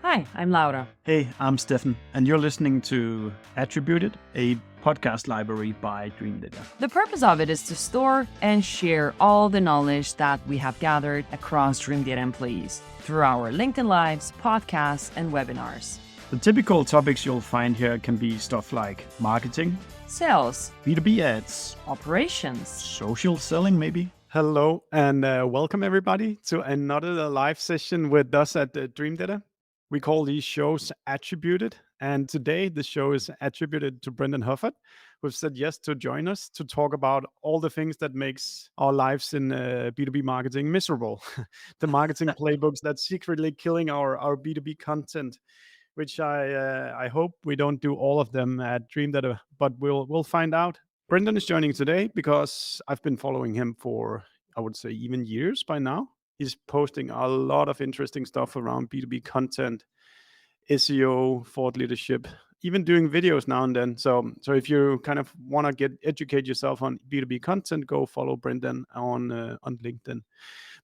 Hi, I'm Laura. Hey, I'm Steffen, and you're listening to Attributed, a podcast library by Dreamdata. The purpose of it is to store and share all the knowledge that we have gathered across Dreamdata employees through our LinkedIn Lives, podcasts, and webinars. The typical topics you'll find here can be stuff like marketing, Sales, B2B ads, operations, social selling maybe. Hello and welcome everybody to another live session with us at Dreamdata. We call these shows Attributed, and today the show is attributed to Brendan Hufford, who've said yes to join us to talk about all the things that makes our lives in B2B marketing miserable. The marketing playbooks that's secretly killing our B2B content, which I hope we don't do all of them at Dreamdata, but we'll find out. Brendan is joining today because I've been following him for, I would say, even years by now. He's posting a lot of interesting stuff around B2B content, SEO, thought leadership, even doing videos now and then. So if you kind of want to educate yourself on B2B content, go follow Brendan on LinkedIn.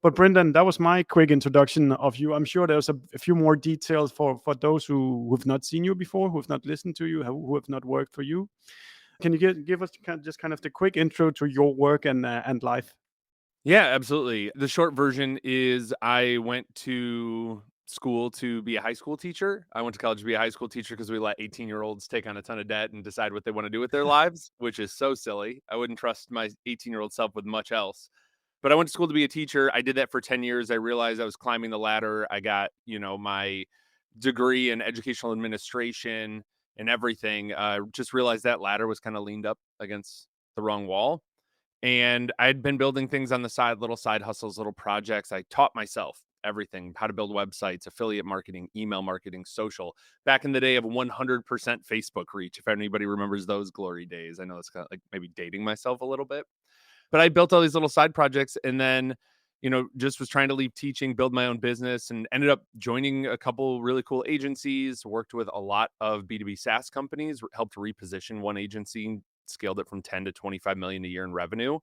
But Brendan, that was my quick introduction of you. I'm sure there's a few more details for those who have not seen you before, who have not listened to you, who have not worked for you. Can you give us just kind of the quick intro to your work and life? Yeah, absolutely. The short version is I went to school to be a high school teacher. I went to college to be a high school teacher because we let 18-year-olds take on a ton of debt and decide what they want to do with their lives, which is so silly. I wouldn't trust my 18-year-old self with much else. But I went to school to be a teacher. I did that for 10 years. I realized I was climbing the ladder. I got, my degree in educational administration and everything. Just realized that ladder was kind of leaned up against the wrong wall. And I'd been building things on the side, little side hustles, little projects. I taught myself everything, how to build websites, affiliate marketing, email marketing, social, back in the day of 100% Facebook reach. If anybody remembers those glory days, I know it's kind of like maybe dating myself a little bit, but I built all these little side projects and then, just was trying to leave teaching, build my own business, and ended up joining a couple really cool agencies, worked with a lot of B2B SaaS companies, helped reposition one agency, scaled it from 10 to 25 million a year in revenue,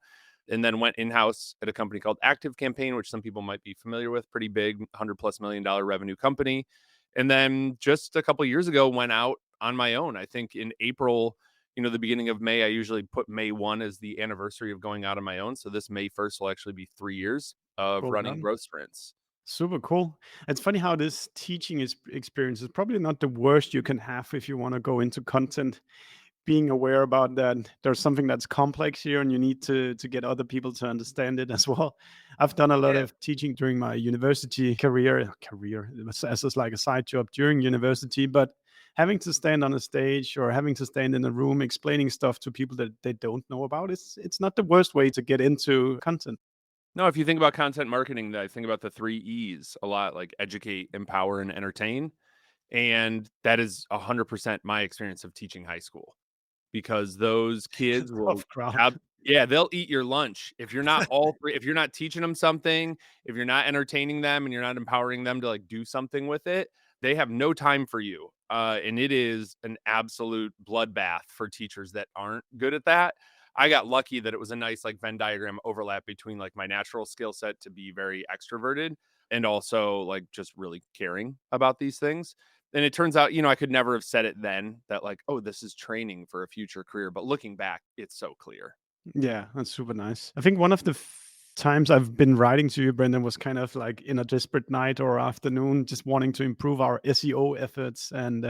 and then went in-house at a company called Active Campaign, which some people might be familiar with, pretty big, $100+ million revenue company. And then just a couple of years ago, went out on my own. I think in April, the beginning of May, I usually put May 1 as the anniversary of going out on my own. So this May 1st will actually be 3 years of running growth sprints. Super cool. It's funny how this teaching experience is probably not the worst you can have if you want to go into content. Being aware about that there's something that's complex here and you need to get other people to understand it as well. I've done a lot of teaching during my university career. It was as like a side job during university, but having to stand on a stage or having to stand in a room explaining stuff to people that they don't know about, it's not the worst way to get into content. No, if you think about content marketing, I think about the 3 E's a lot, like educate, empower, and entertain. And that is 100% my experience of teaching high school, because those kids will, they'll eat your lunch. If you're not if you're not teaching them something, if you're not entertaining them and you're not empowering them to like do something with it, they have no time for you. And it is an absolute bloodbath for teachers that aren't good at that. I got lucky that it was a nice like Venn diagram overlap between like my natural skill set to be very extroverted and also like just really caring about these things. And it turns out, I could never have said it then that like, oh, this is training for a future career. But looking back, it's so clear. Yeah, that's super nice. I think one of the times I've been writing to you, Brendan, was kind of like in a desperate night or afternoon, just wanting to improve our SEO efforts and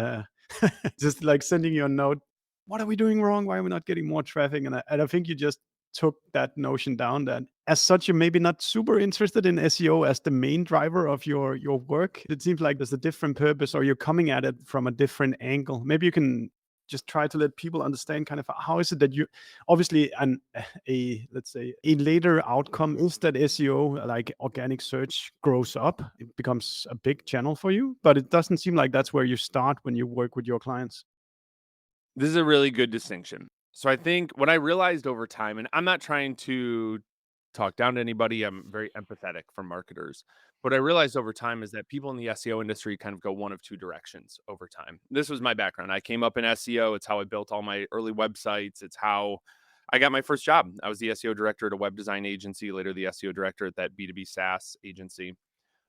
just like sending you a note. What are we doing wrong? Why are we not getting more traffic? And I think you just took that notion down that as such, you're maybe not super interested in SEO as the main driver of your work. It seems like there's a different purpose or you're coming at it from a different angle. Maybe you can just try to let people understand kind of how is it that you obviously let's say a later outcome is that SEO, like organic search, grows up. It becomes a big channel for you, but it doesn't seem like that's where you start when you work with your clients. This is a really good distinction. So I think what I realized over time, and I'm not trying to talk down to anybody, I'm very empathetic for marketers. What I realized over time is that people in the SEO industry kind of go one of two directions over time. This was my background. I came up in SEO. It's how I built all my early websites. It's how I got my first job. I was the SEO director at a web design agency, later the SEO director at that B2B SaaS agency,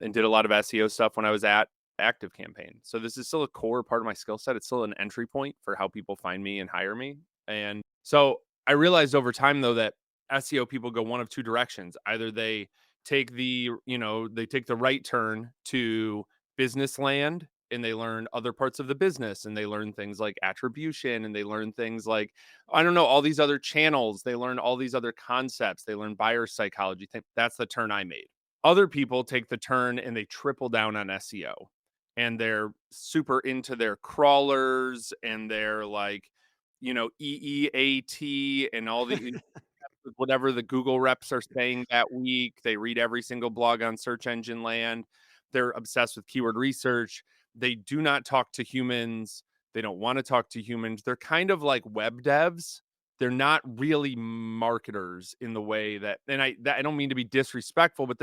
and did a lot of SEO stuff when I was at Active Campaign. So this is still a core part of my skill set. It's still an entry point for how people find me and hire me. And so I realized over time though that SEO people go one of two directions. Either they take they take the right turn to business land and they learn other parts of the business and they learn things like attribution and they learn things like, I don't know, all these other channels. They learn all these other concepts. They learn buyer psychology. That's the turn I made. Other people take the turn and they triple down on SEO and they're super into their crawlers and they're like, EEAT and all the whatever the Google reps are saying that week. They read every single blog on search engine land. They're obsessed with keyword research. They do not talk to humans. They don't want to talk to humans. They're kind of like web devs. They're not really marketers in the way that, and I don't mean to be disrespectful, but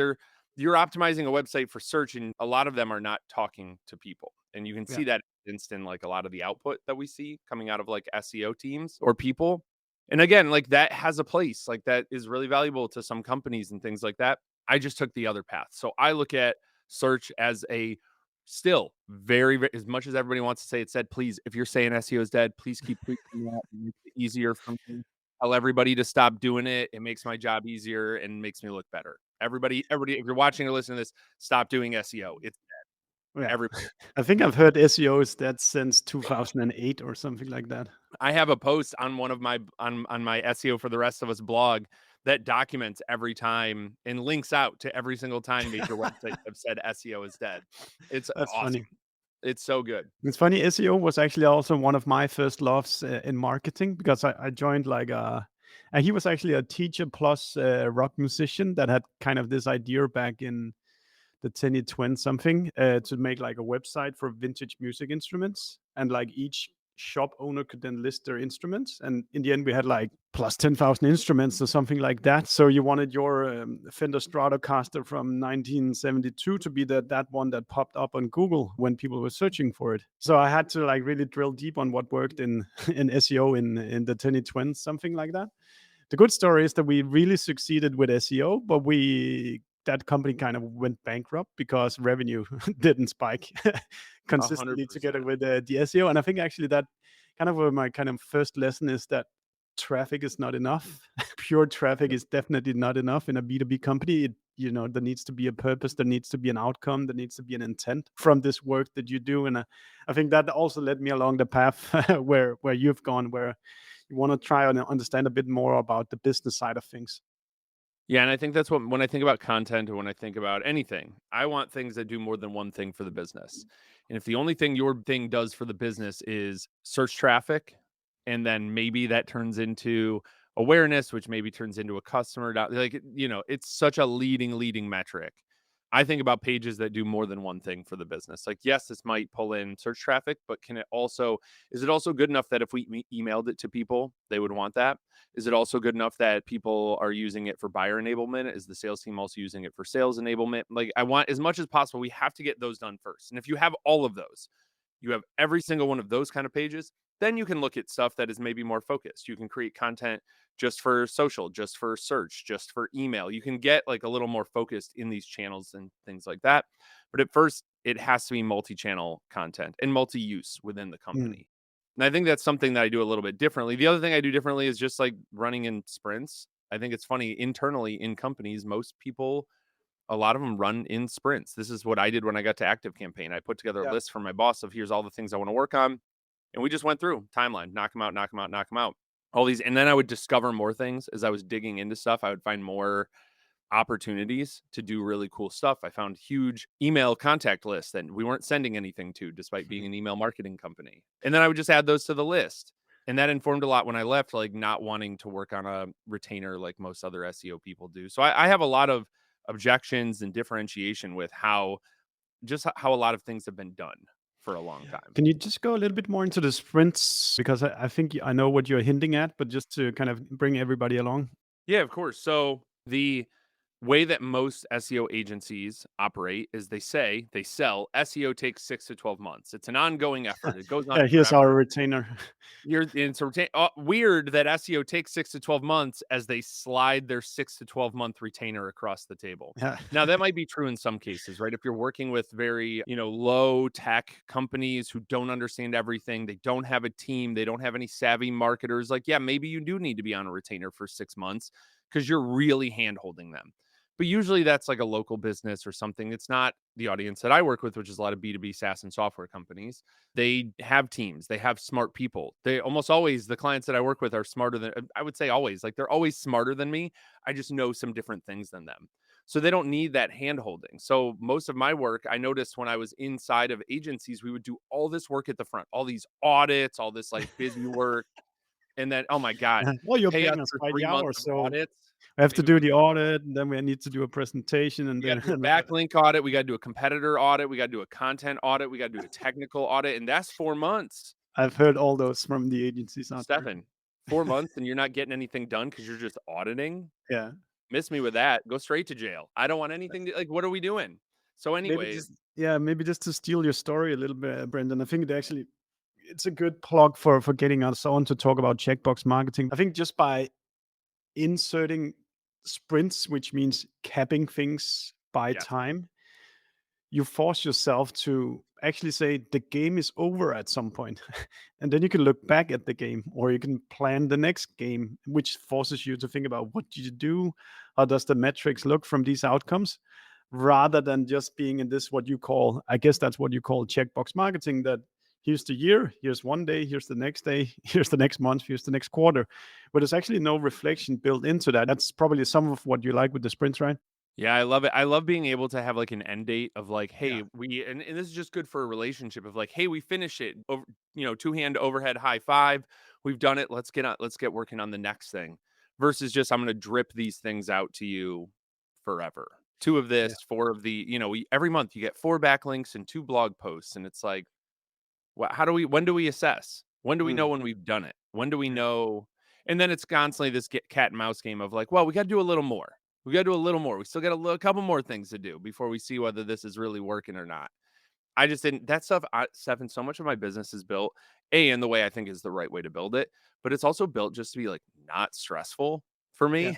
you're optimizing a website for search, and a lot of them are not talking to people. And you can see that in like a lot of the output that we see coming out of like SEO teams or people. And again, like that has a place, like that is really valuable to some companies and things like that. I just took the other path. So I look at search as a still very, as much as everybody wants to say it's dead, please, if you're saying SEO is dead, please keep preaching that. It makes it easier for me. Tell everybody to stop doing it. It makes my job easier and makes me look better. Everybody, if you're watching or listening to this, stop doing SEO. It's dead. Yeah. Everybody. I think I've heard SEO is dead since 2008 or something like that. I have a post on one of my on my SEO for the Rest of Us blog that documents every time and links out to every single time major websites have said SEO is dead. It's That's awesome. funny. It's so good. It's funny. SEO was actually also one of my first loves in marketing because I joined and he was actually a teacher plus rock musician that had kind of this idea back in the 2020 something to make like a website for vintage music instruments, and like each shop owner could then list their instruments, and in the end we had like plus 10,000 instruments or something like that. So you wanted your Fender Stratocaster from 1972 to be that one that popped up on Google when people were searching for it. So I had to like really drill deep on what worked in in SEO in the 2020 something like that. The good story is that we really succeeded with SEO, but that company kind of went bankrupt because revenue didn't spike consistently 100%. together with the SEO. And I think actually that kind of my kind of first lesson is that traffic is not enough. Pure traffic is definitely not enough in a B2B company. There needs to be a purpose, there needs to be an outcome, there needs to be an intent from this work that you do. And I think that also led me along the path where you've gone, where you want to try and understand a bit more about the business side of things. Yeah, and I think that's when I think about content or when I think about anything, I want things that do more than one thing for the business. And if the only thing your thing does for the business is search traffic, and then maybe that turns into awareness, which maybe turns into a customer, it's such a leading metric. I think about pages that do more than one thing for the business. Like, yes, this might pull in search traffic, but is it also good enough that if we emailed it to people, they would want that? Is it also good enough that people are using it for buyer enablement? Is the sales team also using it for sales enablement? Like, I want as much as possible. We have to get those done first. And if you have all of those, you have every single one of those kind of pages, then you can look at stuff that is maybe more focused. You can create content just for social, just for search, just for email. You can get like a little more focused in these channels and things like that. But at first, it has to be multi-channel content and multi-use within the company. And I think that's something that I do a little bit differently. The other thing I do differently is just like running in sprints. I think it's funny internally in companies, most people, a lot of them run in sprints. This is what I did when I got to Active Campaign. I put together a list for my boss of here's all the things I want to work on. And we just went through timeline, knock them out, knock them out, knock them out. All these. And then I would discover more things as I was digging into stuff. I would find more opportunities to do really cool stuff. I found huge email contact lists that we weren't sending anything to, despite being an email marketing company. And then I would just add those to the list. And that informed a lot when I left, like not wanting to work on a retainer like most other SEO people do. So I have a lot of objections and differentiation with how a lot of things have been done for a long time. Can you just go a little bit more into the sprints? Because I think I know what you're hinting at, but just to kind of bring everybody along. Yeah, of course. So the way that most SEO agencies operate is they sell SEO takes 6 to 12 months. It's an ongoing effort. It goes on Yeah, here's our forever. retainer. Weird that SEO takes 6 to 12 months as they slide their 6 to 12 month retainer across the table. Yeah. Now, that might be true in some cases, right? If you're working with very, low tech companies who don't understand everything, they don't have a team, they don't have any savvy marketers, like, yeah, maybe you do need to be on a retainer for 6 months because you're really hand holding them. But usually that's like a local business or something. It's not the audience that I work with, which is a lot of B2B SaaS and software companies. They have teams, they have smart people. They almost always, the clients that I work with are smarter than, I would say always, like they're always smarter than me. I just know some different things than them. So they don't need that hand holding. So most of my work, I noticed when I was inside of agencies, we would do all this work at the front, all these audits, all this like busy work. And then, oh my God, Well, you're pay us paying us for by the 3 months hour, of so audits. we have to Maybe do we're the audit, and then we need to do a presentation, and We gotta do a then backlink audit, we gotta do a competitor audit, we gotta do a content audit, we gotta do a technical audit, and that's 4 months. I've heard all those from the agencies out there. Steffen, 4 months and you're not getting anything done because 'cause you're just auditing? Yeah. Miss me with that, go straight to jail. I don't want anything to like, what are we doing? So Maybe anyways, just yeah, maybe just to steal your story a little bit, Brendan. I think it's a good plug for getting us on to talk about checkbox marketing. I think just by inserting sprints, which means capping things by yes. time, you force yourself to actually say the game is over at some point. And then you can look back at the game, or you can plan the next game, which forces you to think about what did you do, how does the metrics look from these outcomes, rather than just being in this, what you call, I guess that's what you call checkbox marketing, that here's the year, here's one day, here's the next day, here's the next month, here's the next quarter, but there's actually no reflection built into that. That's probably some of what you like with the sprints, right? Yeah, I love it. I love being able to have like an end date of like, Yeah. hey, and this is just good for a relationship of like, hey, we finish it over, two-hand overhead high five. We've done it. Let's get working on the next thing. Versus just I'm gonna drip these things out to you forever. Two of Yeah. this, four of the, every month you get 4 backlinks and 2 blog posts. And it's like, when do we assess? When do we know Mm. when we've done it? When do we Yeah. know? And then it's constantly this cat and mouse game of like, well, we got to do a little more. We got to do a little more. We still got a couple more things to do before we see whether this is really working or not. I just didn't that stuff. Stefan, so much of my business is built in the way I think is the right way to build it, but it's also built just to be like not stressful for Yeah. me.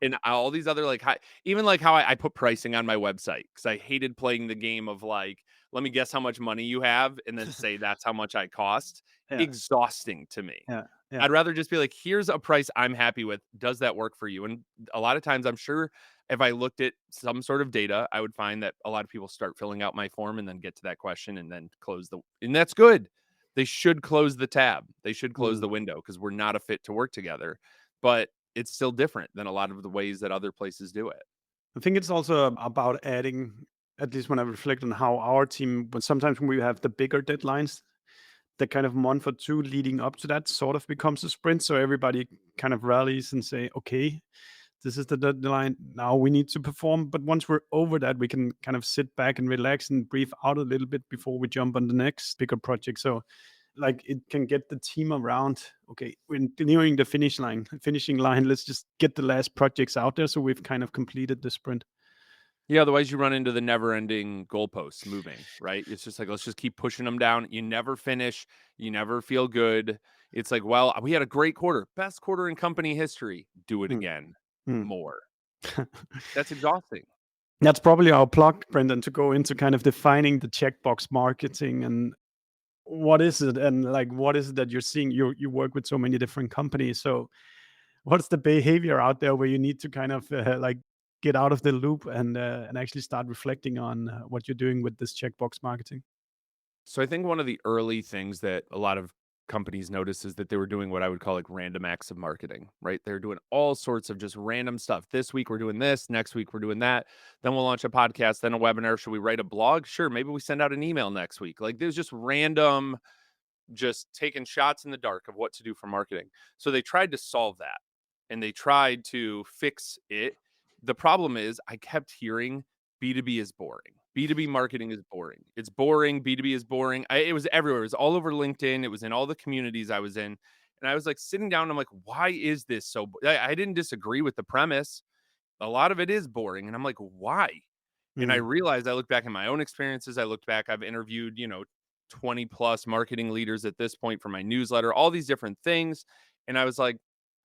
And all these other like even like how I put pricing on my website because I hated playing the game of like, let me guess how much money you have and then say that's how much I cost. Yeah. Exhausting to me. Yeah. Yeah. I'd rather just be like, here's a price I'm happy with. Does that work for you? And a lot of times, I'm sure if I looked at some sort of data, I would find that a lot of people start filling out my form and then get to that question and then and that's good. They should close the tab. They should close Mm. the window because we're not a fit to work together. But it's still different than a lot of the ways that other places do it. I think it's also about adding, at least when I reflect on how our team, but sometimes when we have the bigger deadlines, the kind of month or two leading up to that sort of becomes a sprint. So everybody kind of rallies and say, okay, this is the deadline. Now we need to perform. But once we're over that, we can kind of sit back and relax and breathe out a little bit before we jump on the next bigger project. So like it can get the team around, okay, we're nearing the finishing line. Let's just get the last projects out there. So we've kind of completed the sprint. Yeah, otherwise you run into the never-ending goalposts moving, right? It's just like, let's just keep pushing them down. You never finish. You never feel good. It's like, well, we had a great quarter, best quarter in company history. Do it Mm, again, mm. more. That's exhausting. That's probably our plug, Brendan, to go into kind of defining the checkbox marketing and what is it, and like what is it that you're seeing. You work with so many different companies, so what's the behavior out there where you need to kind of like get out of the loop and actually start reflecting on what you're doing with this checkbox marketing? So I think one of the early things that a lot of companies noticed is that they were doing what I would call like random acts of marketing, right? They're doing all sorts of just random stuff. This week we're doing this, next week we're doing that. Then we'll launch a podcast, then a webinar. Should we write a blog? Sure, maybe we send out an email next week. Like there's just random, just taking shots in the dark of what to do for marketing. So they tried to solve that and they tried to fix it. The problem is I kept hearing B2B is boring. B2B marketing is boring. It's boring. B2B is boring. It was everywhere. It was all over LinkedIn. It was in all the communities I was in. And I was like sitting down. I'm like, why is this so? I didn't disagree with the premise. a lot of it is boring. And I'm like, why? And I realized, I looked back at my own experiences. I looked back, I've interviewed, 20 plus marketing leaders at this point for my newsletter, all these different things. And I was like,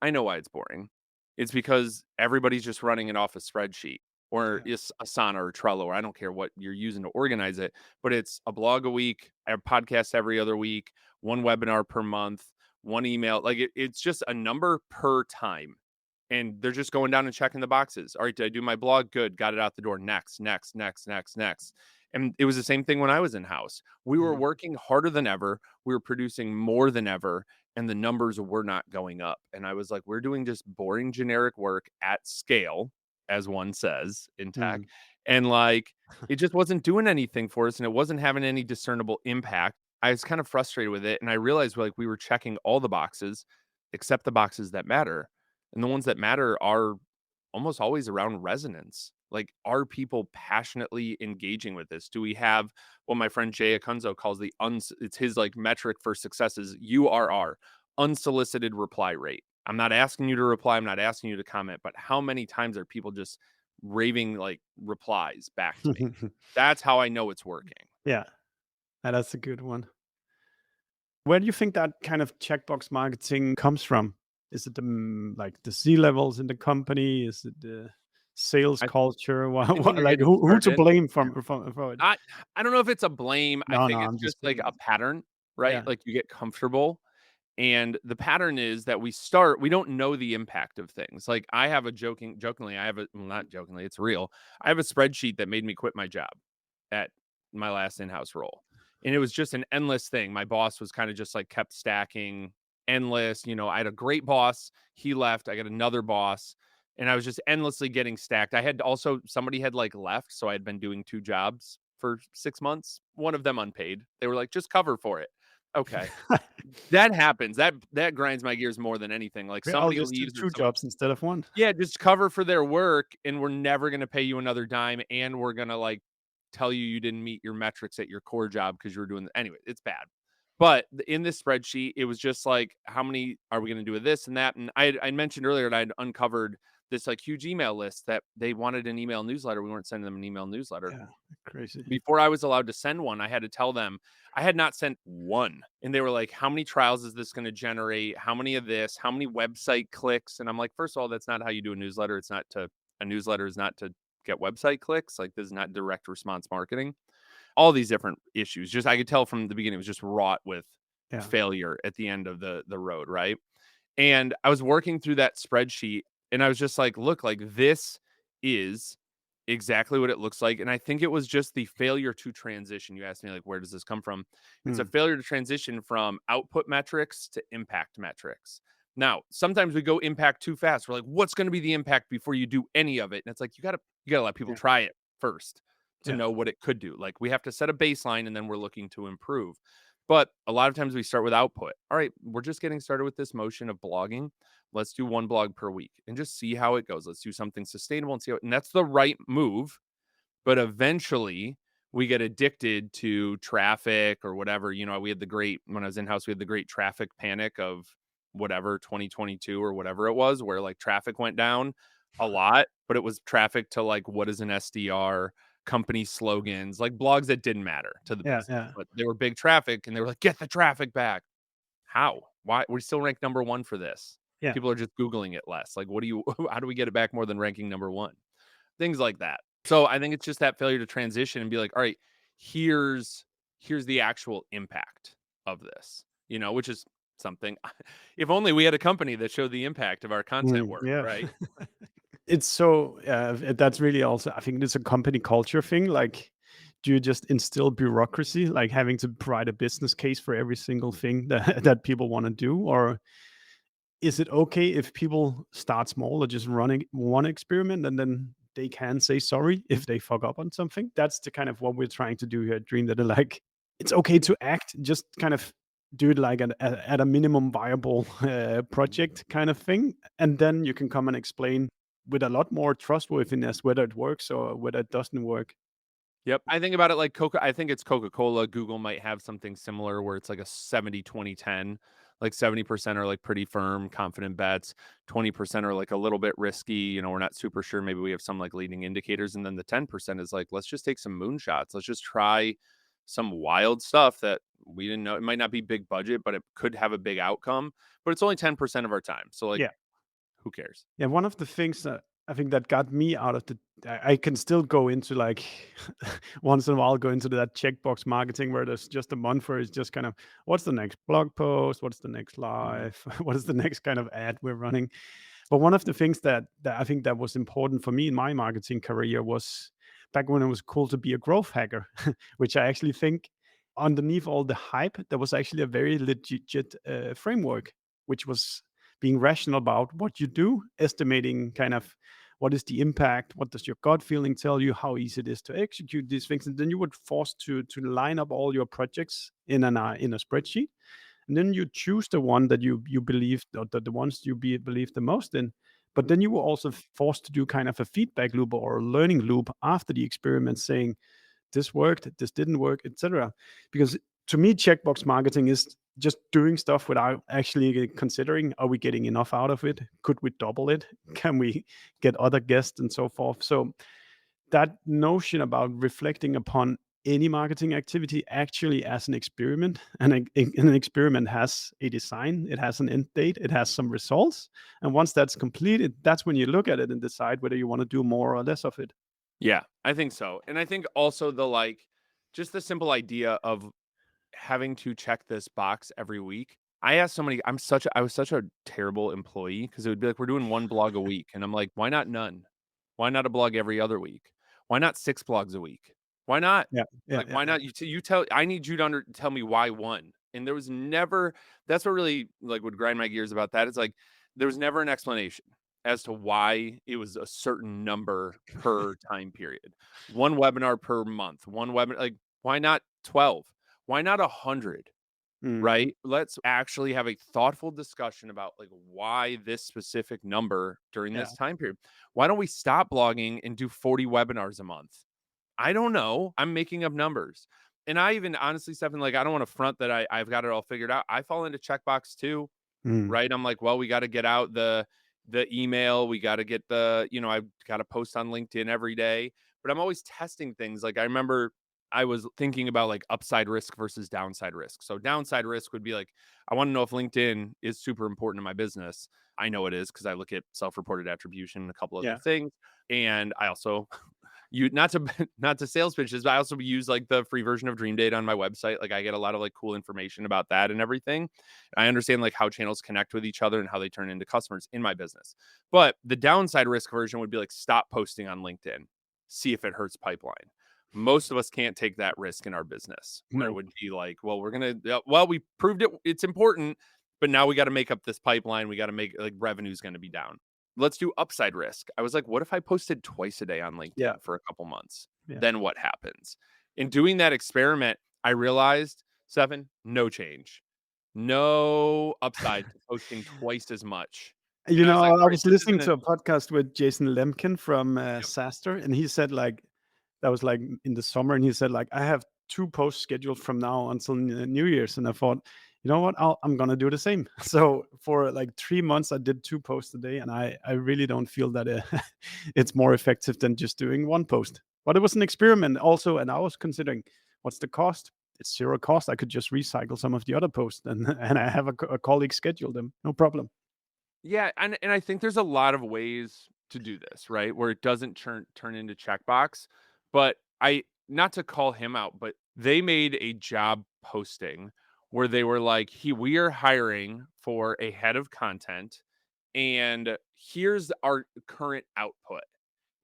I know why it's boring. It's because everybody's just running it off a spreadsheet or Yeah. is Asana or Trello, or I don't care what you're using to organize it, but it's a blog a week, a podcast every other week, one webinar per month, one email. Like it's just a number per time. And they're just going down and checking the boxes. All right, did I do my blog? Good. Got it out the door. Next, next, next, next, next. And it was the same thing when I was in house. We were working harder than ever. We were producing more than ever. And the numbers were not going up. And I was like, we're doing just boring, generic work at scale, as one says in tech. And like, it just wasn't doing anything for us. And it wasn't having any discernible impact. I was kind of frustrated with it. And I realized like we were checking all the boxes except the boxes that matter. And the ones that matter are almost always around resonance. Like, are people passionately engaging with this? Do we have what my friend Jay Akunzo calls it's his like metric for success is URR, unsolicited reply rate. I'm not asking you to reply. I'm not asking you to comment, but how many times are people just raving like replies back to me? That's how I know it's working. Yeah, that's a good one. Where do you think that kind of checkbox marketing comes from? Is it like the C levels in the company? Is it the sales I, culture? I think when you're Like getting who to started, blame for it? I don't know if it's a blame. I No, think no, it's I'm just just like a kidding. pattern, right? Yeah, Like you get comfortable. And the pattern is that we don't know the impact of things. Like I have jokingly, well, not jokingly, it's real. I have a spreadsheet that made me quit my job at my last in-house role. And it was just an endless thing. My boss was kind of just like kept stacking endless. I had a great boss. He left. I got another boss. And I was just endlessly getting stacked. Somebody had like left. So I had been doing 2 jobs for 6 months, one of them unpaid. They were like, just cover for it. Okay. That happens. That grinds my gears more than anything. Like I'll somebody just do leaves or two jobs instead of one. yeah, just cover for their work and we're never going to pay you another dime and we're going to like tell you didn't meet your metrics at your core job because you were doing anyway, it's bad. But in this spreadsheet, it was just like, how many are we going to do with this and that? And I mentioned earlier that I'd uncovered this like huge email list that they wanted an email newsletter. We weren't sending them an email newsletter. Yeah, crazy. Before I was allowed to send one, I had to tell them I had not sent one. And they were like, how many trials is this going to generate? How many of this? How many website clicks? And I'm like, first of all, that's not how you do a newsletter. A newsletter is not to get website clicks. Like this is not direct response marketing. All these different issues. Just I could tell from the beginning, it was just wrought with Yeah. failure at the end of the road. Right. And I was working through that spreadsheet and I was just like, look, like this is exactly what it looks like. And I think it was just the failure to transition. You asked me, like, where does this come from? It's a failure to transition from output metrics to impact metrics. Now, sometimes we go impact too fast. We're like, what's going to be the impact before you do any of it? And it's like, you gotta let people Yeah. try it first to Yeah. know what it could do. Like we have to set a baseline and then we're looking to improve. But a lot of times we start with output. All right, we're just getting started with this motion of blogging. Let's do one blog per week and just see how it goes. Let's do something sustainable and see and that's the right move. But eventually we get addicted to traffic or whatever. We had when I was in house, we had the great traffic panic of whatever 2022 or whatever it was, where like traffic went down a lot, but it was traffic to like what is an SDR, company slogans, like blogs that didn't matter to the Yeah. business, Yeah. but they were big traffic and they were like, get the traffic back. How? Why? We still rank number one for this. Yeah. People are just Googling it less. Like, how do we get it back more than ranking number one? Things like that. So I think it's just that failure to transition and be like, all right, here's the actual impact of this, which is something. If only we had a company that showed the impact of our content work, Yeah. right? It's so that's really also, I think it's a company culture thing. Like, do you just instill bureaucracy, like having to provide a business case for every single thing that that people want to do, or is it okay if people start small or just running one experiment and then they can say sorry if they fuck up on something? That's the kind of what we're trying to do here at Dream, that like it's okay to act, just kind of do it like at a minimum viable project kind of thing, and then you can come and explain with a lot more trustworthiness whether it works or whether it doesn't work. Yep. I think about it like I think it's Coca-Cola. Google might have something similar where it's like a 70-20-10. Like 70% are like pretty firm, confident bets. 20% are like a little bit risky. We're not super sure. Maybe we have some like leading indicators. And then the 10% is like, let's just take some moonshots. Let's just try some wild stuff that we didn't know. It might not be big budget, but it could have a big outcome. But it's only 10% of our time. So like, Yeah. who cares? Yeah, one of the things that I think that got me out of I can still go into like once in a while go into that checkbox marketing where there's just a month where it's just kind of what's the next blog post, what's the next Mhm. live, what is the next kind of ad we're running. But one of the things that I think that was important for me in my marketing career was back when it was cool to be a growth hacker, which I actually think underneath all the hype, there was actually a very legit framework, which was being rational about what you do, estimating kind of what is the impact, what does your gut feeling tell you, how easy it is to execute these things, and then you would force to line up all your projects in a spreadsheet, and then you choose the one that you believe, or the ones believe the most in. But then you were also forced to do kind of a feedback loop or a learning loop after the experiment, saying this worked, this didn't work, etc. Because to me, checkbox marketing is just doing stuff without actually considering, are we getting enough out of it? Could we double it? Can we get other guests and so forth? So that notion about reflecting upon any marketing activity actually as an experiment, and an experiment has a design, it has an end date, it has some results, and once that's completed, that's when you look at it and decide whether you want to do more or less of it. Yeah, I think so. And I think also just the simple idea of having to check this box every week. I asked somebody, I was such a terrible employee because it would be like, we're doing one blog a week. And I'm like, why not none? Why not a blog every other week? Why not 6 blogs a week? Why not? Yeah, yeah, Like, yeah, why yeah. not? You tell, I need you to tell me why one. And there was never, that's what really like would grind my gears about that. It's like, there was never an explanation as to why it was a certain number per time period. One webinar per month, one webinar, like, why not 12? Why not 100? Mm, Right? Let's actually have a thoughtful discussion about like why this specific number during yeah, this time period. Why don't we stop blogging and do 40 webinars a month? I don't know. I'm making up numbers. And I even honestly, Stefan, like I don't want to front that I've got it all figured out. I fall into checkbox too, mm, right? I'm like, well, we got to get out the email. We got to get I've got to post on LinkedIn every day. But I'm always testing things. Like I remember I was thinking about like upside risk versus downside risk. So downside risk would be like, I want to know if LinkedIn is super important in my business. I know it is because I look at self-reported attribution and a couple other yeah, things. And I also you not to not to sales pitches, but I also use like the free version of Dreamdata on my website. Like I get a lot of like cool information about that and everything. I understand like how channels connect with each other and how they turn into customers in my business. But the downside risk version would be like stop posting on LinkedIn, see if it hurts pipeline. Most of us can't take that risk in our business where it no, would be like, well, we proved it's important, but now we got to make up this pipeline. We got to make like revenue's going to be down. Let's do upside risk. I was like, what if I posted twice a day on yeah, LinkedIn for a couple months? yeah. Then what happens? In doing that experiment, I realized, Seven, no change, no upside to posting twice as much. You And I know, was like, I all right, was this listening isn't to an a podcast with Jason Lemkin from yep. SaaStr, and he said like that was like in the summer, and he said like I have 2 posts scheduled from now until New Year's, and I thought, you know what, I'm gonna do the same. So for like 3 months, I did 2 posts a day, and I really don't feel that it's more effective than just doing one post. But it was an experiment also, and I was considering what's the cost. It's zero cost. I could just recycle some of the other posts, and and I have a colleague schedule them, no problem. Yeah, and I think there's a lot of ways to do this, right? Where it doesn't turn into checkbox. But I not to call him out, but they made a job posting where they were like, we are hiring for a head of content, and here's our current output.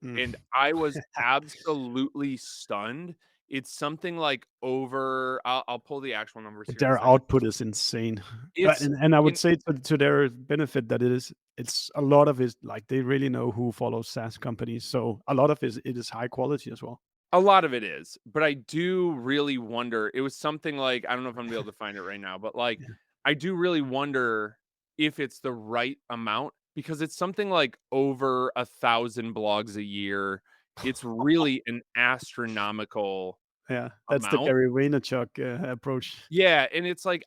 Mm. And I was absolutely stunned. It's something like over I'll pull the actual numbers here in a Their second. output is insane. It's And I would in say to their benefit that it's a lot of it, like, they really know who follows SaaS companies, so a lot of it is high quality as well. A lot of it is, but I do really wonder. It was something like, I don't know if I'm gonna be able to find it right now, but like Yeah. I do really wonder if it's the right amount because it's something like over 1,000 blogs a year. It's really an astronomical Yeah, that's the amount. Gary Vaynerchuk, approach. Yeah, and it's like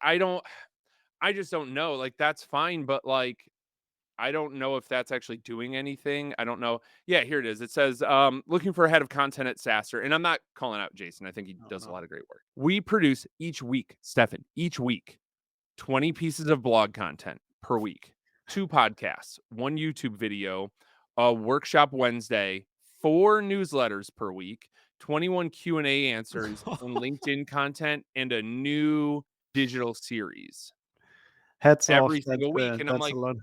I just don't know. Like, that's fine, but like, I don't know if that's actually doing anything. I don't know. Yeah, here it is. It says, looking for a head of content at Sasser. And I'm not calling out Jason. I think he does a lot of great work. We produce each week, Steffen, each week, 20 pieces of blog content per week, 2 podcasts, 1 YouTube video, a workshop Wednesday, 4 newsletters per week, 21 Q&A answers, and LinkedIn content, and a new digital series Hats off. every single week. And I'm That's a like, lot.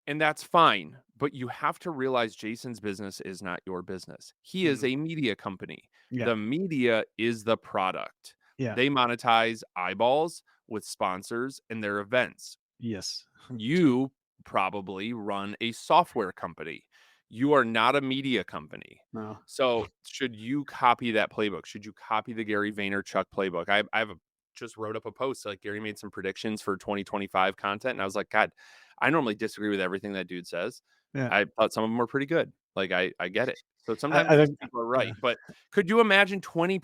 and that's fine, but you have to realize Jason's business is not your business. He is a media company. Yeah. The media is the product. Yeah. They monetize eyeballs with sponsors and their events. Yes. You probably run a software company. You are not a media company. No. So should you copy that playbook? Should you copy the Gary Vaynerchuk playbook? Just wrote up a post, like Gary made some predictions for 2025 content. And I was like, God, I normally disagree with everything that dude says. Yeah. I thought some of them were pretty good. Like I get it. So sometimes I these think, people are right. But could you imagine 20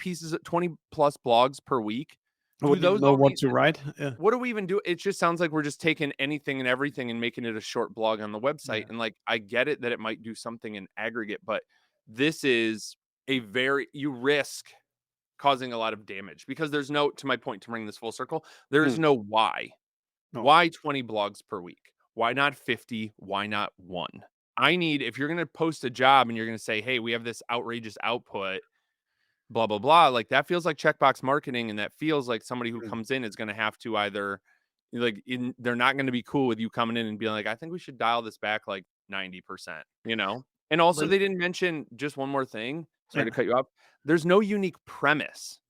plus blogs per week? I Do wouldn't those know all what need to write. Yeah. what do we even do? It just sounds like we're just taking anything and everything and making it a short blog on the website. Yeah. And like, I get it that it might do something in aggregate, but this is you risk causing a lot of damage because there's no, to my point, to bring this full circle, there's no why. No. Why 20 blogs per week? Why not 50? Why not 1? If you're going to post a job and you're going to say, hey, we have this outrageous output, blah, blah, blah. Like that feels like checkbox marketing. And that feels like somebody who comes in is going to have to either they're not going to be cool with you coming in and being like, I think we should dial this back like 90%, And also they didn't mention just one more thing. Sorry to cut you off. There's no unique premise.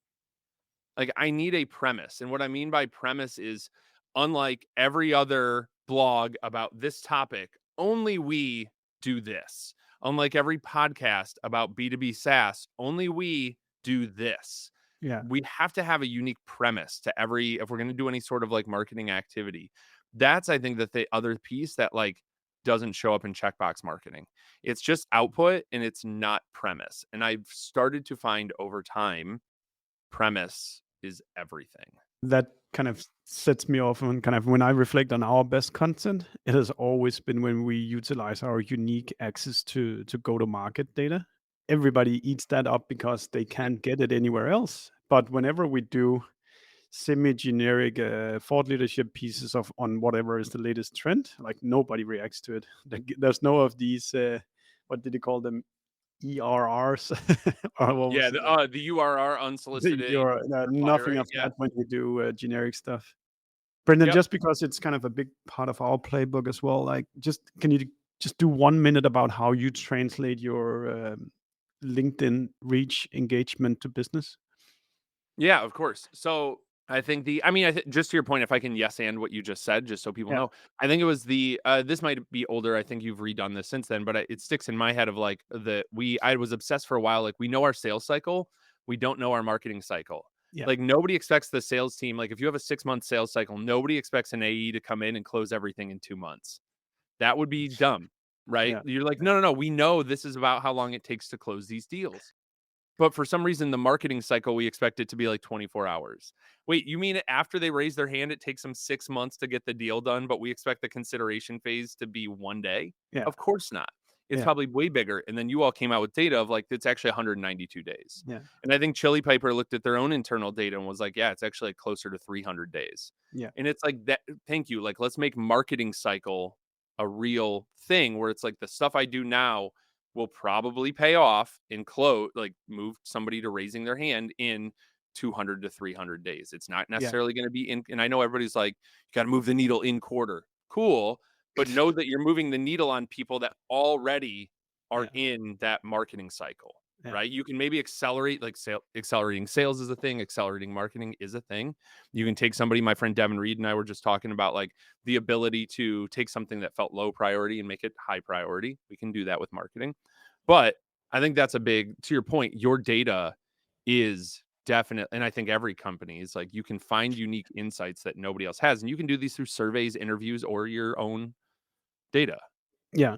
Like I need a premise. And what I mean by premise is unlike every other blog about this topic, only we do this. Unlike every podcast about B2B SaaS, only we do this. Yeah. We have to have a unique premise to if we're going to do any sort of like marketing activity. That's, I think, that the other piece that like doesn't show up in checkbox marketing. It's just output and it's not premise. And I've started to find over time, premise is everything. That kind of sets me off on when I reflect on our best content, it has always been when we utilize our unique access to go-to-market data. Everybody eats that up because they can't get it anywhere else. But whenever we do semi-generic thought leadership pieces on whatever is the latest trend, like nobody reacts to it. There's no of these, what did he call them? ERRs? Or what was it? The URR unsolicited. Nothing of that when you do generic stuff. Brendan, just because it's kind of a big part of our playbook as well, like can you just do 1 minute about how you translate your LinkedIn reach engagement to business? Yeah, of course. So I think just to your point, if I can yes and what you just said, just so people know, I think it was this might be older. I think you've redone this since then, but it sticks in my head of like I was obsessed for a while. Like we know our sales cycle, we don't know our marketing cycle. Yeah. Like nobody expects the sales team. Like if you have a 6-month sales cycle, nobody expects an AE to come in and close everything in 2 months. That would be dumb, right? Yeah. You're like, no. We know this is about how long it takes to close these deals. But for some reason, the marketing cycle, we expect it to be like 24 hours. Wait, you mean after they raise their hand, it takes them 6 months to get the deal done, but we expect the consideration phase to be 1 day? Yeah. Of course not. It's probably way bigger. And then you all came out with data of like, it's actually 192 days. Yeah. And I think Chili Piper looked at their own internal data and was like, yeah, it's actually closer to 300 days. Yeah. And it's like that. Thank you. Like, let's make marketing cycle a real thing where it's like the stuff I do now will probably pay off and move somebody to raising their hand in 200 to 300 days. It's not necessarily going to be and I know everybody's like, you got to move the needle in quarter. Cool. But know that you're moving the needle on people that already are in that marketing cycle, right? You can maybe accelerate, like accelerating sales is a thing. Accelerating marketing is a thing. You can take somebody, my friend Devin Reed and I were just talking about like the ability to take something that felt low priority and make it high priority. We can do that with marketing. But I think that's to your point, your data is definite. And I think every company is like, you can find unique insights that nobody else has. And you can do these through surveys, interviews, or your own data. Yeah.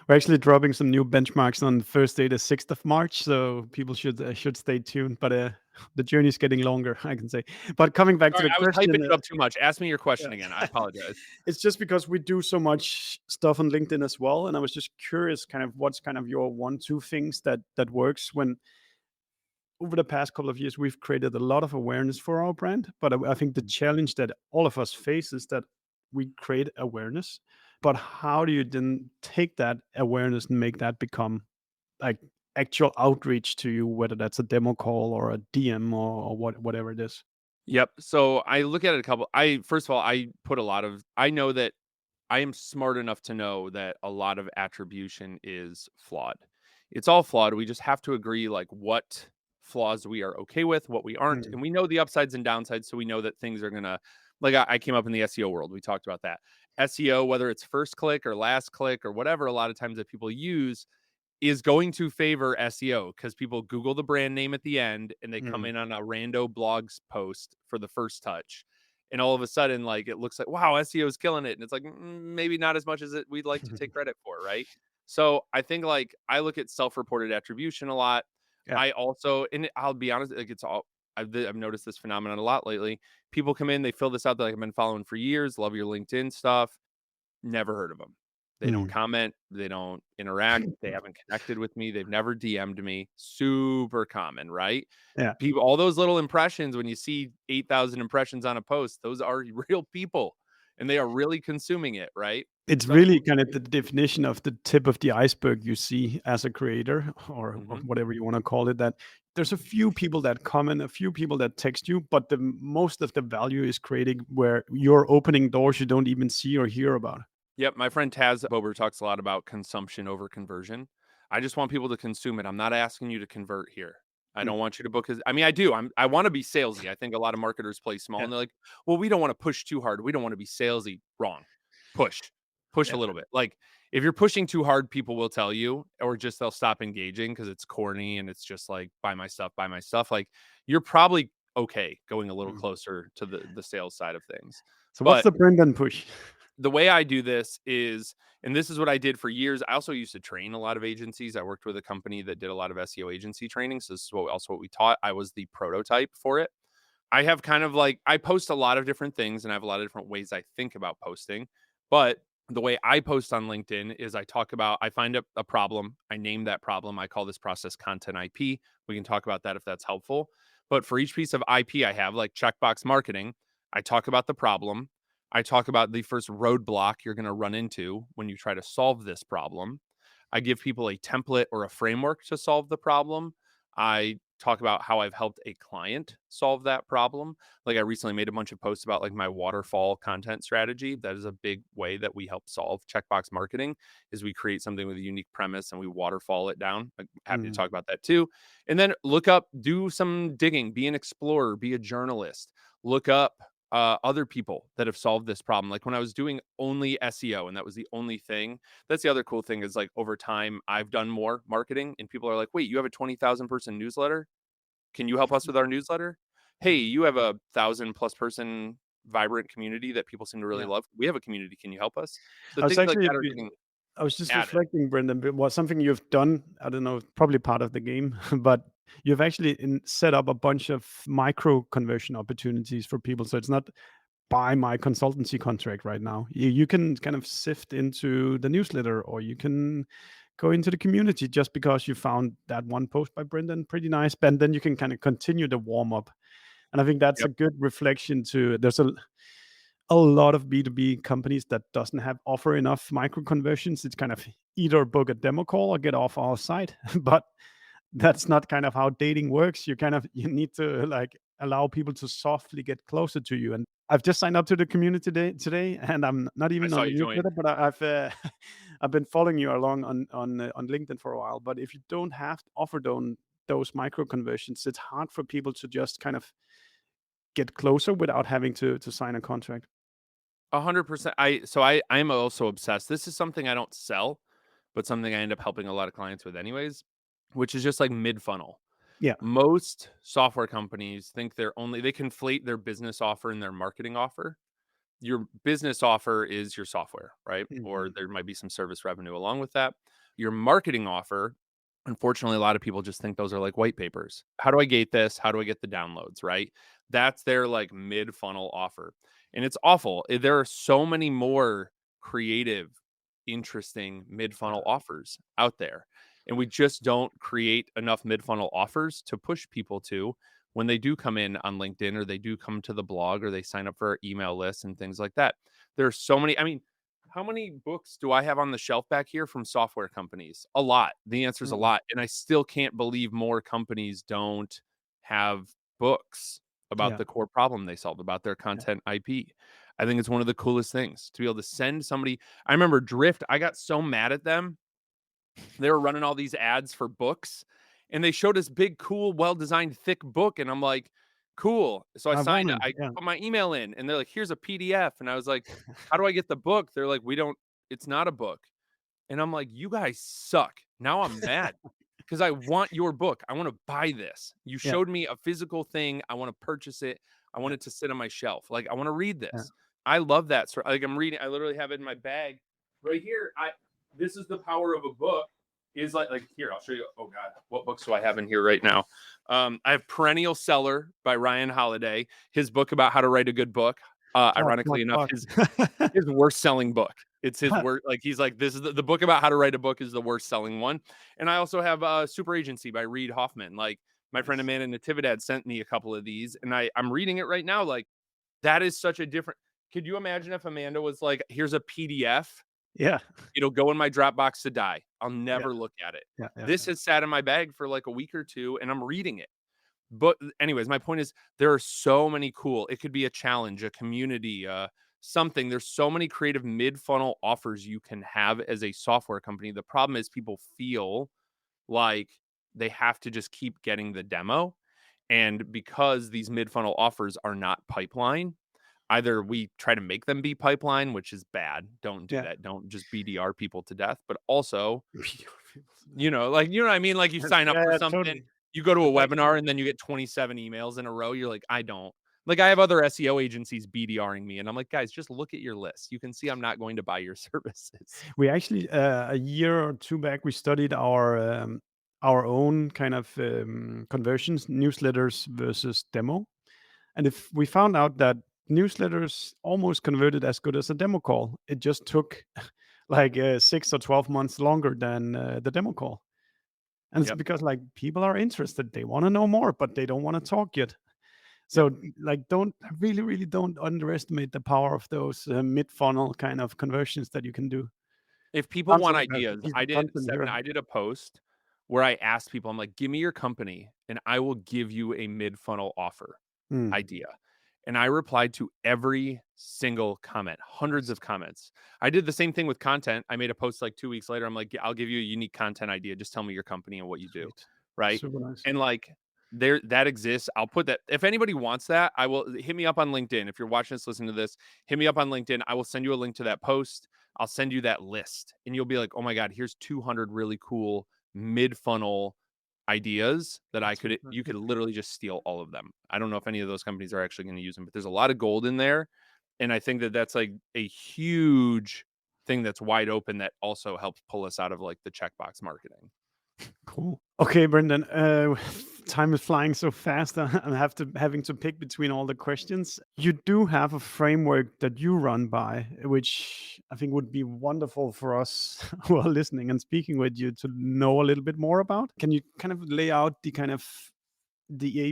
We're actually dropping some new benchmarks on Thursday, the 6th of March, so people should stay tuned. But the journey is getting longer, I can say. But coming back to Sorry, the I was hyping question, it up too much. Ask me your question again. I yeah. apologize. It's just because we do so much stuff on LinkedIn as well, and I was just curious, kind of, what's kind of your one, two things that works when over the past couple of years we've created a lot of awareness for our brand, but I think the challenge that all of us face is that we create awareness, but how do you then take that awareness and make that become like actual outreach to you, whether that's a demo call or a DM or whatever it is. Yep. So I look at it a couple. I first of all, I put a lot of. I know that I am smart enough to know that a lot of attribution is flawed. It's all flawed. We just have to agree like what flaws we are okay with, what we aren't, Mm, and we know the upsides and downsides. So we know that things are gonna like I came up in the SEO world. We talked about that. SEO, whether it's first click or last click or whatever, a lot of times that people use is going to favor SEO because people Google the brand name at the end and they come mm, in on a rando blogs post for the first touch. And all of a sudden, like it looks like, wow, SEO is killing it. And it's like, maybe not as much as we'd like to take credit for, right? So I think like I look at self reported attribution a lot. yeah. I also, and I'll be honest, like it's all, I've noticed this phenomenon a lot lately. People come in, they fill this out, they're like, I've been following for years, love your LinkedIn stuff. Never heard of them. They don't Mm, comment, they don't interact, they haven't connected with me, they've never DM'd me. Super common, right? yeah. People all those little impressions when you see 8,000 impressions on a post, those are real people and they are really consuming it, right? It's So really kind of the definition of the tip of the iceberg you see as a creator or mhm. whatever you want to call it, that there's a few people that comment, a few people that text you, but the most of the value is creating where you're opening doors you don't even see or hear about. Yep, my friend Taz Bober talks a lot about consumption over conversion. I just want people to consume it. I'm not asking you to convert here. I Mm, don't want you to book his I mean, I do. I want to be salesy. I think a lot of marketers play small yeah, and they're like, "Well, we don't want to push too hard. We don't want to be salesy." Wrong. Push. Push a yeah. little bit. Like if you're pushing too hard, people will tell you or just they'll stop engaging because it's corny and it's just like buy my stuff, buy my stuff. Like you're probably okay going a little Mm. closer to the sales side of things. So what's But the Brendan push? the way I do this is, and this is what I did for years. I also used to train a lot of agencies. I worked with a company that did a lot of SEO agency training. So this is what we taught. I was the prototype for it. I have kind of like I post a lot of different things and I have a lot of different ways I think about posting. But the way I post on LinkedIn is I find a problem, I name that problem. I call this process content IP. We can talk about that if that's helpful. But for each piece of IP I have, like checkbox marketing, I talk about the problem. I talk about the first roadblock you're going to run into when you try to solve this problem. I give people a template or a framework to solve the problem. I talk about how I've helped a client solve that problem. Like I recently made a bunch of posts about like my waterfall content strategy. That is a big way that we help solve checkbox marketing is we create something with a unique premise and we waterfall it down. I'm happy to Mm, talk about that too. And then look up, do some digging, be an explorer, be a journalist, look up other people that have solved this problem. Like when I was doing only SEO and that was the only thing, that's the other cool thing is like over time I've done more marketing and people are like, "Wait, you have a 20,000 person newsletter? Can you help us with our newsletter? Hey, mm, you have a 1,000 plus person vibrant community that people seem to really yeah. love. We have a community. Can you help us?" So I was things like actually that are getting I was just added. reflecting, Brendan, but was something you've done, I don't know, probably part of the game, but you've actually set up a bunch of micro conversion opportunities for people. So it's not buy my consultancy contract right now. You can kind of sift into the newsletter or you can go into the community just because you found that one post by Brendan pretty nice. And then you can kind of continue the warm up. And I think that's a Yep. good reflection to there's a lot of B2B companies that doesn't have offer enough micro conversions. It's kind of either book a demo call or get off our site. But that's not kind of how dating works. You need to like allow people to softly get closer to you. And I've just signed up to the community today, and I'm not I even saw on the you join. newsletter, but I've I've been following you along on LinkedIn for a while. But if you don't have to offer those micro conversions, it's hard for people to just kind of get closer without having to sign a contract. 100%. I'm also obsessed. This is something I don't sell, but something I end up helping a lot of clients with anyways, which is just like mid funnel. Yeah. Most software companies think they conflate their business offer and their marketing offer. your business offer is your software, right? Or Mhm. there might be some service revenue along with that. Your marketing offer, unfortunately, a lot of people just think those are like white papers. How do I gate this? How do I get the downloads, right? That's their like mid funnel offer. And it's awful. There are so many more creative, interesting mid funnel offers out there. And we just don't create enough mid funnel offers to push people to when they do come in on LinkedIn or they do come to the blog or they sign up for our email list and things like that. There are so many. I mean, how many books do I have on the shelf back here from software companies? A lot. The answer is a Mm. lot. And I still can't believe more companies don't have books about Yeah. the core problem they solved, about their Yeah. content IP. I think it's one of the coolest things to be able to send somebody. I remember Drift, I got so mad at them. They were running all these ads for books and they showed this big, cool, well-designed, thick book. And I'm like, cool. So I want it. I Yeah. put my email in and they're like, here's a PDF. And I was like, how do I get the book? They're like, it's not a book. And I'm like, you guys suck. Now I'm mad because I want your book. I want to buy this. You Yeah. showed me a physical thing. I want to purchase it. I want Yeah. it to sit on my shelf. Like, I want to read Yeah. this. I love that. So, like, I'm reading, I literally have it in my bag right here. This is the power of a book. Is like here, I'll show you. Oh God, what books do I have in here right now? I have Perennial Seller by Ryan Holiday, his book about how to write a good book. Fuck, Ironically enough, fuck. his worst selling book. It's his worst. Like he's like, this is the book about how to write a book is the worst selling one. And I also have Super Agency by Reid Hoffman. Like my friend Amanda Natividad sent me a couple of these, and I'm reading it right now. Like that is such a different. Could you imagine if Amanda was like, here's a PDF? Yeah. It'll go in my Dropbox to die. I'll Yeah. never look at it. Yeah. Yeah. This has sat in my bag for like a week or two, and I'm reading it. But anyways, my point is there are so many cool. It could be a challenge, a community, something. There's so many creative mid-funnel offers you can have as a software company. The problem is people feel like they have to just keep getting the demo. And because these mid-funnel offers are not pipeline, either we try to make them be pipeline, which is bad. Don't do Yeah. that. Don't just BDR people to death. But also, Yeah. like, you know what I mean? Like you sign up Yeah. for Yeah. something, Totally. you go to a It's actually. webinar and then you get 27 emails in a row. You're like, I don't. Like I have other SEO agencies BDRing me and I'm like, guys, just look at your list. You can see I'm not going to buy your services. We actually a year or two back we studied our own kind of conversions, newsletters versus demo, and if we found out that newsletters almost converted as good as a demo call, it just took like 6 or 12 months longer than the demo call, and it's Yep. because like people are interested, they want to know more, but they don't want to talk yet. Yep. So like don't really don't underestimate the power of those mid funnel kind of conversions that you can do. If people I'm want sending a ideas, piece of content Steffen, here. I did a post where I asked people, I'm like, give me your company and I will give you a mid funnel offer Mm. idea. And I replied to every single comment, hundreds of comments. I did the same thing with content. I made a post like 2 weeks later. I'm like, I'll give you a unique content idea. Just tell me your company and what you do. Sweet. Right. Super nice. And like there that exists. I'll put that. If anybody wants that, I will hit me up on LinkedIn. If you're watching this, listening to this, hit me up on LinkedIn. I will send you a link to that post. I'll send you that list and you'll be like, oh my God, here's 200 really cool mid funnel ideas that Super. you could literally just steal all of them. I don't know if any of those companies are actually going to use them, but there's a lot of gold in there. And I think that that's like a huge thing that's wide open that also helps pull us out of like the checkbox marketing. Cool. Okay, Brendan. Time is flying so fast. I'm having to pick between all the questions. You do have a framework that you run by, which I think would be wonderful for us who are listening and speaking with you to know a little bit more about. Can you kind of lay out the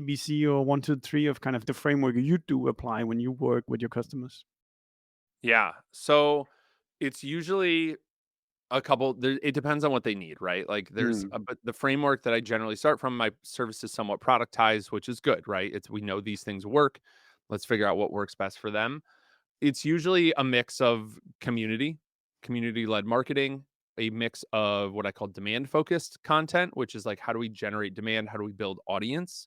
ABC or 1, 2, 3 of kind of the framework you do apply when you work with your customers? Yeah. So it's usually a couple there, it depends on what they need, right? Like Mm. but the framework that I generally start from, my service is somewhat productized, which is good, right? It's we know these things work. Let's figure out what works best for them. It's usually a mix of community-led marketing, a mix of what I call demand-focused content, which is like how do we generate demand? How do we build audience?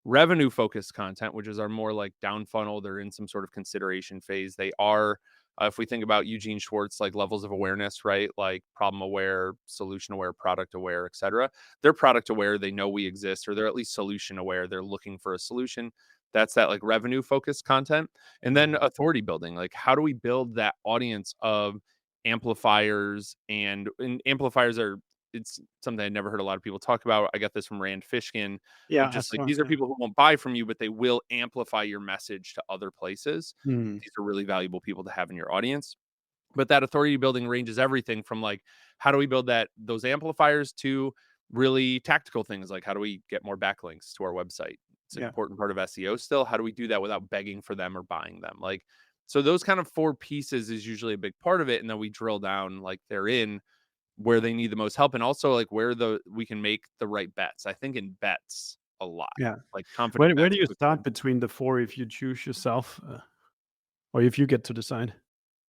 Revenue-focused content, which is our more like down funnel. They're in some sort of consideration phase. They are, if we think about Eugene Schwartz, like levels of awareness, right? Like problem aware, solution aware, product aware, etc. They're product aware. They know we exist, or they're at least solution aware. They're looking for a solution. That's that like revenue focused content. And then authority building, like how do we build that audience of amplifiers, and amplifiers are, it's something I never heard a lot of people talk about. I got this from Rand Fishkin Yeah, of I just like, saw. these are Yeah. people who won't buy from you, but they will amplify your message to other places. Mm. These are really valuable people to have in your audience. But that authority building ranges everything from like, how do we build those amplifiers, to really tactical things like how do we get more backlinks to our website? It's an Yeah. important part of SEO still. How do we do that without begging for them or buying them? Like, so those kind of 4 pieces is usually a big part of it. And then we drill down like they're in where they need the most help, and also like where we can make the right bets. I think in bets a lot, Yeah. like confident Where bets, do you quick start wins. between the 4 if you choose yourself, or if you get to decide?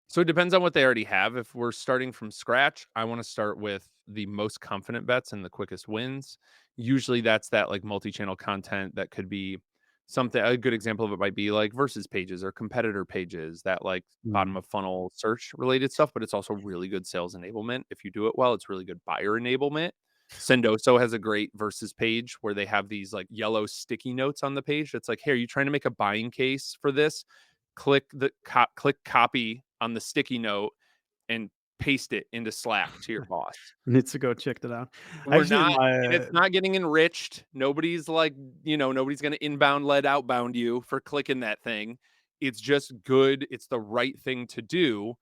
So it depends on what they already have. If we're starting from scratch, I want to start with the most confident bets and the quickest wins. Usually that's that like multi-channel content that could be something. A good example of it might be like versus pages or competitor pages, that like bottom Mm. of funnel search related stuff, but it's also really good sales enablement. If you do it well, it's really good buyer enablement. Sendoso has a great versus page where they have these like yellow sticky notes on the page. That's like, hey, are you trying to make a buying case for this? Click copy on the sticky note and paste it into Slack to your boss. Need to go check that out. We're Actually, not, and my it's not getting enriched. Nobody's like, nobody's going to inbound lead outbound you for clicking that thing. It's just good. It's the right thing to do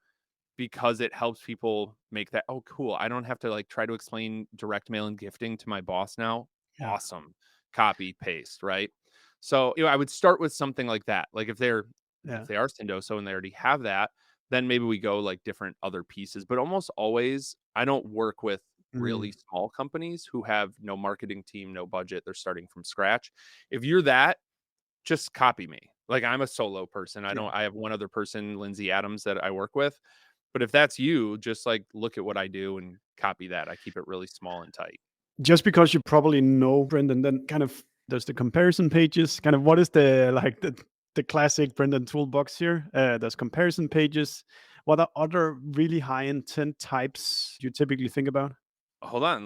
because it helps people make that, oh, cool. I don't have to like try to explain direct mail and gifting to my boss now. yeah, Awesome. Copy, paste, right? So, I would start with something like that. Like if yeah. they are Sendoso and they already have that, then maybe we go like different other pieces. But almost always, I don't work with Mm. really small companies who have no marketing team, no budget. They're starting from scratch. If you're that, just copy me. Like I'm a solo person. Yeah. I have one other person, Lindsay Adams, that I work with. But if that's you, just like look at what I do and copy that. I keep it really small and tight. Just because you probably know Brendan, then kind of there's the comparison pages. Kind of what is the classic Brendan toolbox here? There's comparison pages. What are other really high intent types you typically think about? Hold on.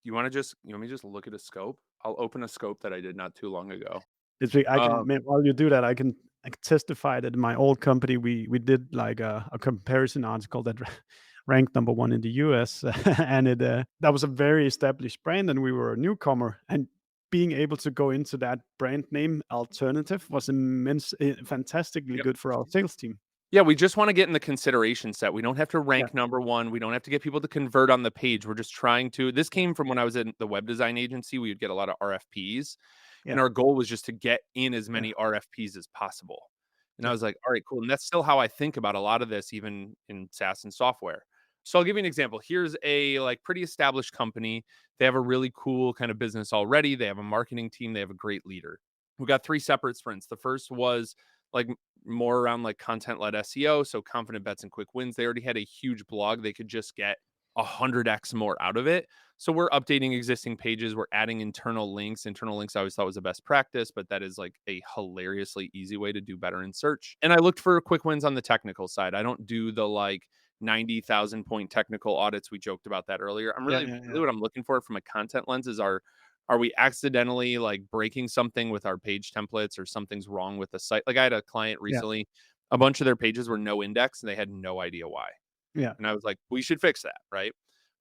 You want me to just look at a scope? I'll open a scope that I did not too long ago. I can Um, man, while you do that, I can testify that in my old company we did like a comparison article that ranked number 1 in the US, and it that was a very established brand, and we were a newcomer, and being able to go into that brand name alternative was fantastically yep. good for our sales team. Yeah, we just want to get in the consideration set. We don't have to Yeah, rank number 1. We don't have to get people to convert on the page. We're just trying to. This came from when I was in the web design agency. We would get a lot of RFPs, yeah, and our goal was just to get in as yeah, many RFPs as possible. And I yeah, was like, all right, cool. And that's still how I think about a lot of this, even in SaaS and software. So I'll give you an example. Here's a like pretty established company. They have a really cool kind of business already. They have a marketing team. They have a great leader. We got 3 separate sprints. The first was like more around like content led SEO. So confident bets and quick wins. They already had a huge blog. They could just get 100x more out of it. So we're updating existing pages. We're adding internal links. Internal links I always thought was the best practice, but that is like a hilariously easy way to do better in search. And I looked for quick wins on the technical side. I don't do the like 90,000 point technical audits. We joked about that earlier. yeah, yeah, Really what I'm looking for from a content lens is are we accidentally like breaking something with our page templates, or something's wrong with the site? Like I had a client yeah, recently, a bunch of their pages were no index and they had no idea why. yeah, And I was like, we should fix that, right?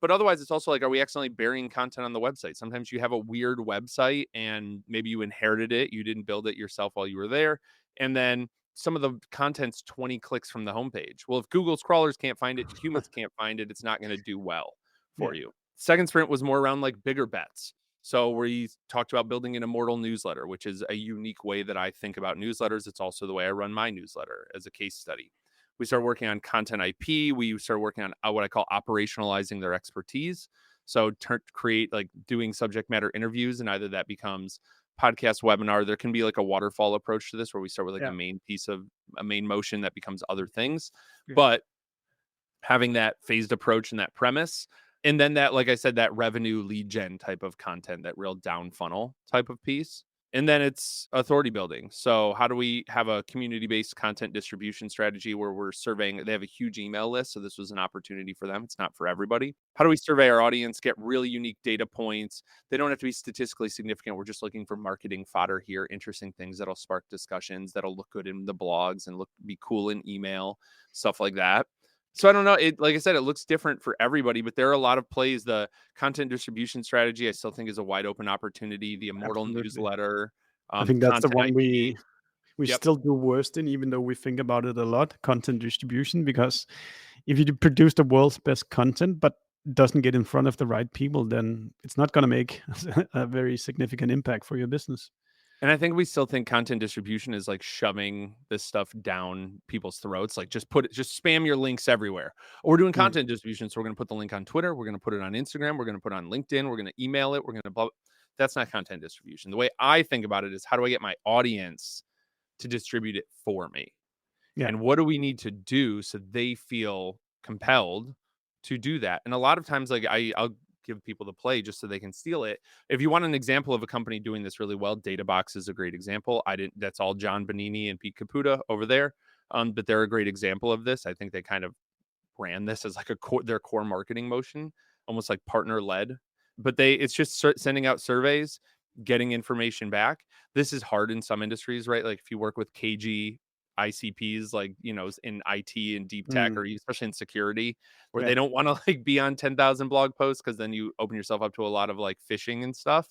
But otherwise, it's also like, are we accidentally burying content on the website? Sometimes you have a weird website and maybe you inherited it. You didn't build it yourself while you were there. And then some of the content's 20 clicks from the homepage. Well, if Google's crawlers can't find it, humans can't find it, it's not going to do well for yeah, you. Second sprint was more around like bigger bets. So we talked about building an immortal newsletter, which is a unique way that I think about newsletters. It's also the way I run my newsletter as a case study. We started working on content IP. We started working on what I call operationalizing their expertise. So create like doing subject matter interviews, and either that becomes podcast, webinar. There can be like a waterfall approach to this where we start with like yeah, a main motion that becomes other things. yeah. But having that phased approach and that premise, and then that, like I said, that revenue lead gen type of content, that real down funnel type of piece. And then it's authority building. So how do we have a community-based content distribution strategy where we're surveying? They have a huge email list, so this was an opportunity for them. It's not for everybody. How do we survey our audience, get really unique data points? They don't have to be statistically significant. We're just looking for marketing fodder here, interesting things that'll spark discussions, that'll look good in the blogs and be cool in email, stuff like that. So I don't know. It, like I said, it looks different for everybody, but there are a lot of plays. The content distribution strategy, I still think, is a wide open opportunity. The Immortal Absolutely. newsletter, I think that's the content one ID. we Yep. still do worst in, even though we think about it a lot, content distribution. Because if you produce the world's best content, but doesn't get in front of the right people, then it's not going to make a very significant impact for your business. And I think we still think content distribution is like shoving this stuff down people's throats. Like just spam your links everywhere. Or we're doing Mm, content distribution. So we're going to put the link on Twitter. We're going to put it on Instagram. We're going to put it on LinkedIn. We're going to email it. We're going to That's not content distribution. The way I think about it is, how do I get my audience to distribute it for me? yeah. And what do we need to do so they feel compelled to do that? And a lot of times, like I'll give people the play just so they can steal it. If you want an example of a company doing this really well, DataBox is a great example. That's all John Bonini and Pete Caputa over there. But they're a great example of this. I think they kind of ran this as like their core marketing motion, almost like partner led. But it's just sending out surveys, getting information back. This is hard in some industries, right? Like if you work with KG ICPs, like, in IT and deep tech, Mm, or especially in security, where yeah. they don't want to like be on 10,000 blog posts, because then you open yourself up to a lot of like phishing and stuff.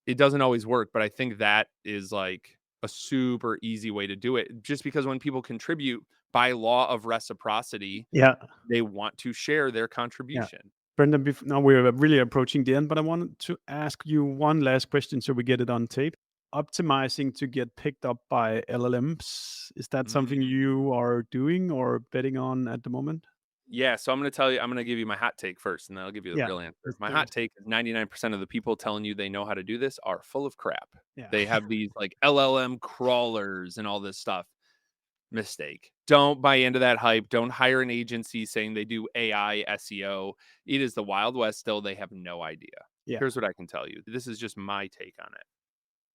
It doesn't always work, but I think that is like a super easy way to do it, just because when people contribute, by law of reciprocity, Yeah. they want to share their Yeah. contribution. Brendan, now we're really approaching the end, but I wanted to ask you one last question so we get it on tape. Optimizing to get picked up by LLMs, is that something Mm. you are doing or betting on at the moment? Yeah, so I'm going to give you my hot take first, and then I'll give you the Yeah, real answer. let's My do hot it. take is 99% of the people telling you they know how to do this are full of crap. Yeah. They have these like LLM crawlers and all this stuff. Mistake. Don't buy into that hype. Don't hire an agency saying they do AI SEO. It is the Wild West still. They have no idea. Yeah. Here's what I can tell you. This is just my take on it.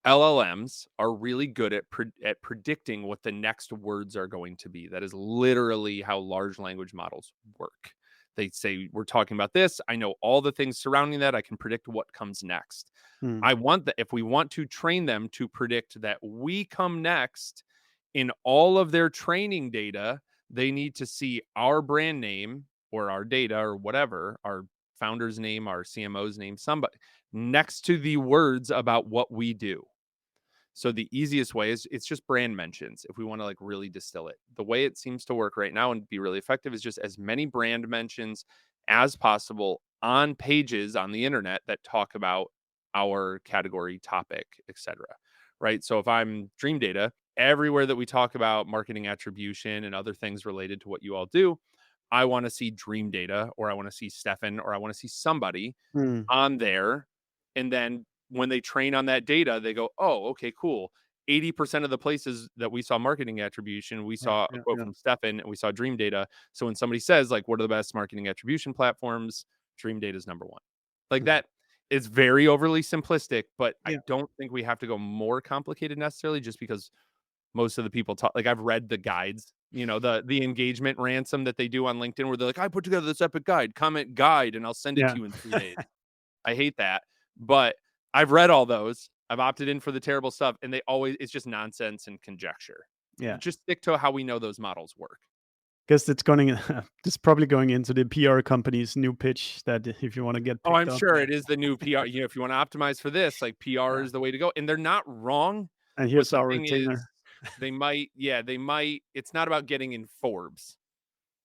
LLMs are really good at predicting what the next words are going to be. That is literally how large language models work. They say, we're talking about this. I know all the things surrounding that. I can predict what comes next. Mm, I want that. If we want to train them to predict that we come next in all of their training data, they need to see our brand name or our data or whatever, our founder's name, our CMO's name, somebody next to the words about what we do. So the easiest way is, it's just brand mentions. If we want to like really distill it, the way it seems to work right now and be really effective is just as many brand mentions as possible on pages on the internet that talk about our category, topic, etc. Right? So if I'm Dreamdata, everywhere that we talk about marketing attribution and other things related to what you all do, I want to see Dreamdata, or I want to see Steffen, or I want to see somebody mm, on there. And then when they train on that data, they go, oh, okay, cool. 80% of the places that we saw marketing attribution, we yeah, saw a yeah, quote yeah. from Steffen, and we saw Dreamdata. So when somebody says, like, what are the best marketing attribution platforms? Dreamdata is number one. Like, Mm, that is very overly simplistic, but I yeah, don't think we have to go more complicated necessarily, just because most of the people talk, like, I've read the guides, the engagement ransom that they do on LinkedIn, where they're like, I put together this epic guide, comment guide, and I'll send it yeah, to you in 3 days. I hate that, but I've read all those. I've opted in for the terrible stuff, and it's just nonsense and conjecture. yeah. Just stick to how we know those models work. Guess it's going. It's probably going into the PR company's new pitch that if you want to get Oh, picked I'm up, sure it is the new PR. If you want to optimize for this, like, PR yeah. is the way to go. And they're not wrong. And But here's the our thing is, retainer. they might, it's not about getting in Forbes.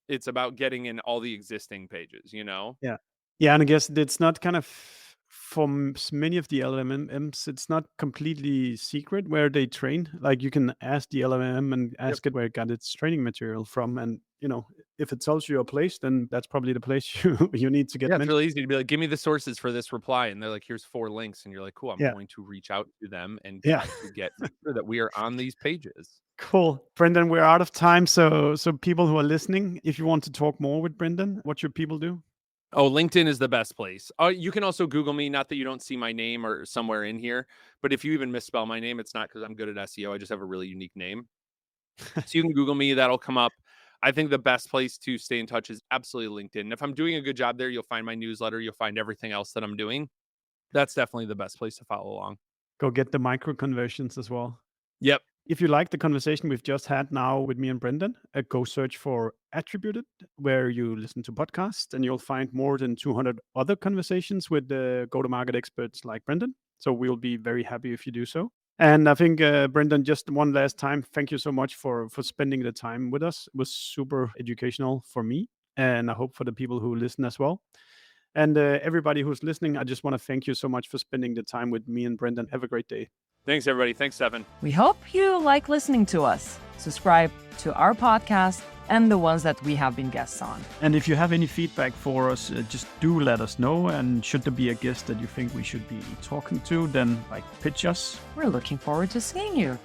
It's about getting in all the existing pages. Yeah. Yeah, and I guess it's not kind of from many of the LLMs, it's not completely secret where they train. Like you can ask the LLM and Yep. ask it where it got its training material from, and if it tells you a place, then that's probably the place you need to get Yeah, it's mentioned. really easy to be like, give me the sources for this reply. And they're like, here's 4 links. And you're like, cool, I'm Yeah, going to reach out to them and yeah. try to make sure that we are on these pages. Cool, Brendan. We're out of time, so people who are listening, if you want to talk more with Brendan, what should people do? Oh, LinkedIn is the best place. You can also Google me. Not that you don't see my name or somewhere in here, but if you even misspell my name, it's not because I'm good at SEO. I just have a really unique name. So you can Google me. That'll come up. I think the best place to stay in touch is absolutely LinkedIn. And if I'm doing a good job there, you'll find my newsletter. You'll find everything else that I'm doing. That's definitely the best place to follow along. Go get the micro conversions as well. Yep. If you like the conversation we've just had now with me and Brendan, go search for Attributed, where you listen to podcasts, and you'll find more than 200 other conversations with the go-to-market experts like Brendan. So we'll be very happy if you do so. And I think, Brendan, just one last time, thank you so much for spending the time with us. It was super educational for me, and I hope for the people who listen as well. And everybody who's listening, I just want to thank you so much for spending the time with me and Brendan. Have a great day. Thanks, everybody. Thanks, Steffen. We hope you like listening to us. Subscribe to our podcast and the ones that we have been guests on. And if you have any feedback for us, just do let us know. And should there be a guest that you think we should be talking to, then pitch us. We're looking forward to seeing you.